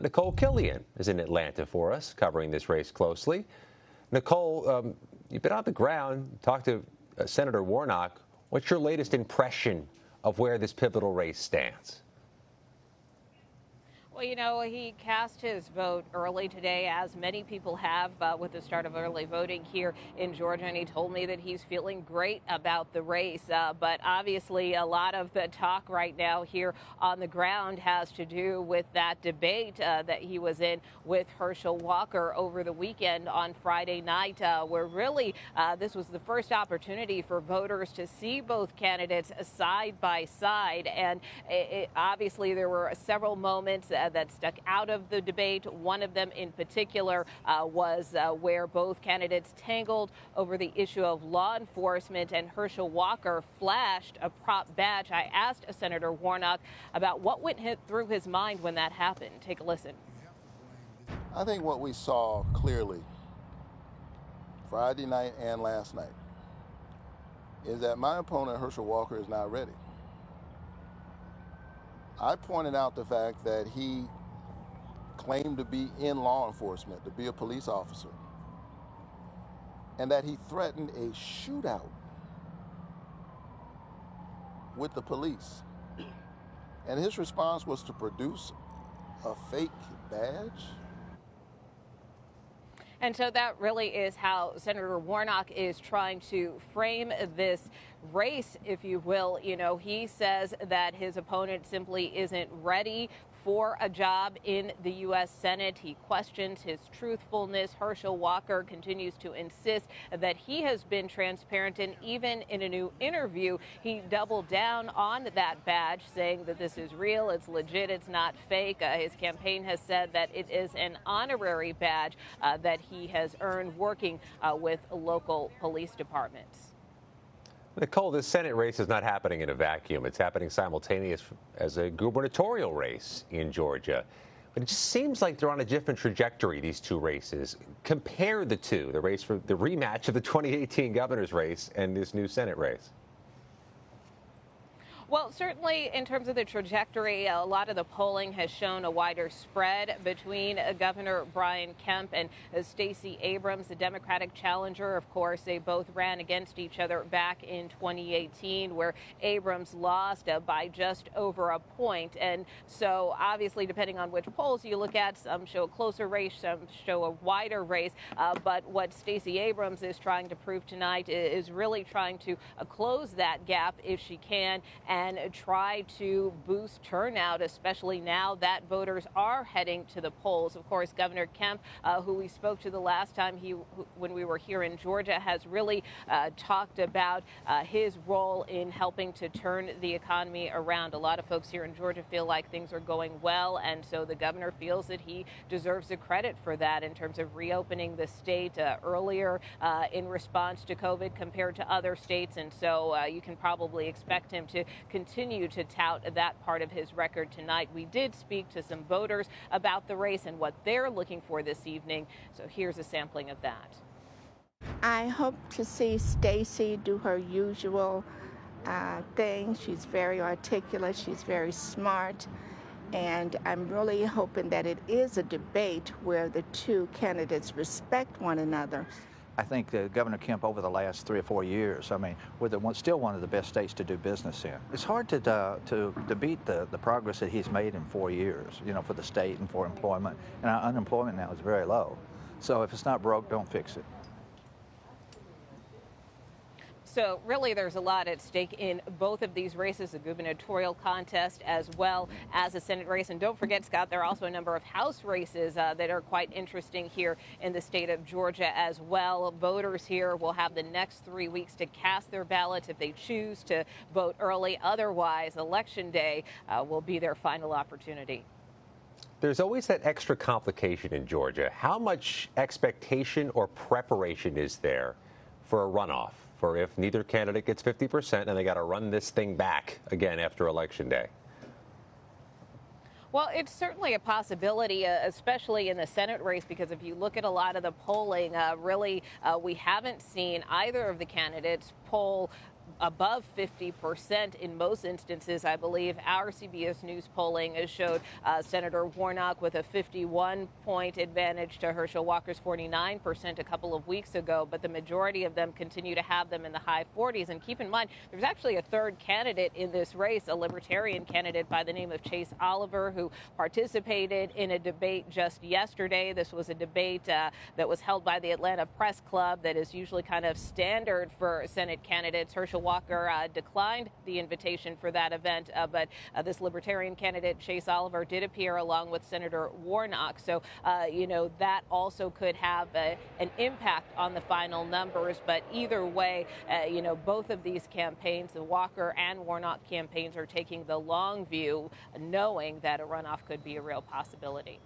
Nikole Killion is in Atlanta for us, covering this race closely. Nikole, you've been on the ground, talked to Senator Warnock. What's your latest impression of where this pivotal race stands? Well, you know, he cast his vote early today, as many people have with the start of early voting here in Georgia, and he told me that he's feeling great about the race. But obviously, a lot of the talk right now here on the ground has to do with that debate that he was in with Herschel Walker over the weekend on Friday night, where really this was the first opportunity for voters to see both candidates side by side. And obviously, there were several moments that stuck out of the debate. One of them in particular was where both candidates tangled over the issue of law enforcement, and Herschel Walker flashed a prop badge. I asked Senator Warnock about what went through his mind when that happened. Take a listen. I think what we saw clearly Friday night and last night is that my opponent, Herschel Walker, is not ready. I pointed out the fact that he claimed to be in law enforcement, to be a police officer, and that he threatened a shootout with the police. And his response was to produce a fake badge. And so that really is how Senator Warnock is trying to frame this race, if you will. You know, he says that his opponent simply isn't ready for a job in the U.S. Senate. He questions his truthfulness. Herschel Walker continues to insist that he has been transparent, and even in a new interview, he doubled down on that badge, saying that this is real, it's legit, it's not fake. His campaign has said that it is an honorary badge that he has earned working with local police departments. Nikole, this Senate race is not happening in a vacuum. It's happening simultaneous as a gubernatorial race in Georgia. But it just seems like they're on a different trajectory, these two races. Compare the two, the race for the rematch of the 2018 governor's race and this new Senate race. Well, certainly in terms of the trajectory, a lot of the polling has shown a wider spread between Governor Brian Kemp and Stacey Abrams, the Democratic challenger. Of course, they both ran against each other back in 2018, where Abrams lost by just over a point. And so obviously, depending on which polls you look at, some show a closer race, some show a wider race. But what Stacey Abrams is trying to prove tonight is really trying to close that gap if she can, and try to boost turnout, especially now that voters are heading to the polls. Of course, Governor Kemp, who we spoke to the last time when we were here in Georgia, has really talked about his role in helping to turn the economy around. A lot of folks here in Georgia feel like things are going well, and so the governor feels that he deserves the credit for that in terms of reopening the state earlier in response to COVID compared to other states. And so you can probably expect him to continue to tout that part of his record tonight. We did speak to some voters about the race and what they're looking for this evening. So here's a sampling of that. I hope to see Stacey do her usual thing. She's very articulate. She's very smart. And I'm really hoping that it is a debate where the two candidates respect one another. I think Governor Kemp over the last 3 or 4 years, I mean, we're still one of the best states to do business in. It's hard to beat the progress that he's made in 4 years, you know, for the state and for employment. And our unemployment now is very low. So if it's not broke, don't fix it. So really, there's a lot at stake in both of these races, the gubernatorial contest as well as the Senate race. And don't forget, Scott, there are also a number of House races that are quite interesting here in the state of Georgia as well. Voters here will have the next 3 weeks to cast their ballots if they choose to vote early. Otherwise, Election Day will be their final opportunity. There's always that extra complication in Georgia. How much expectation or preparation is there for a runoff? For if neither candidate gets 50% and they got to run this thing back again after Election Day? Well, it's certainly a possibility, especially in the Senate race, because if you look at a lot of the polling, we haven't seen either of the candidates poll above 50% in most instances, I believe. Our CBS News polling has showed Senator Warnock with a 51-point advantage to Herschel Walker's 49% a couple of weeks ago, but the majority of them continue to have them in the high 40s. And keep in mind, there's actually a third candidate in this race, a libertarian candidate by the name of Chase Oliver, who participated in a debate just yesterday. This was a debate that was held by the Atlanta Press Club that is usually kind of standard for Senate candidates. Herschel Walker declined the invitation for that event, but this libertarian candidate, Chase Oliver, did appear along with Senator Warnock. So, that also could have an impact on the final numbers. But either way, both of these campaigns, the Walker and Warnock campaigns, are taking the long view, knowing that a runoff could be a real possibility.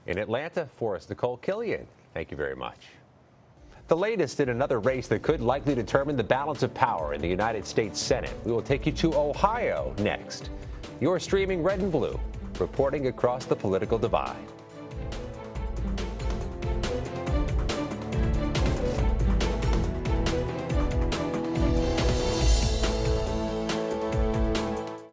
In Atlanta, for us, Nikole Killion, thank you very much. The latest in another race that could likely determine the balance of power in the United States Senate. We will take you to Ohio next. You're streaming Red and Blue, reporting across the political divide.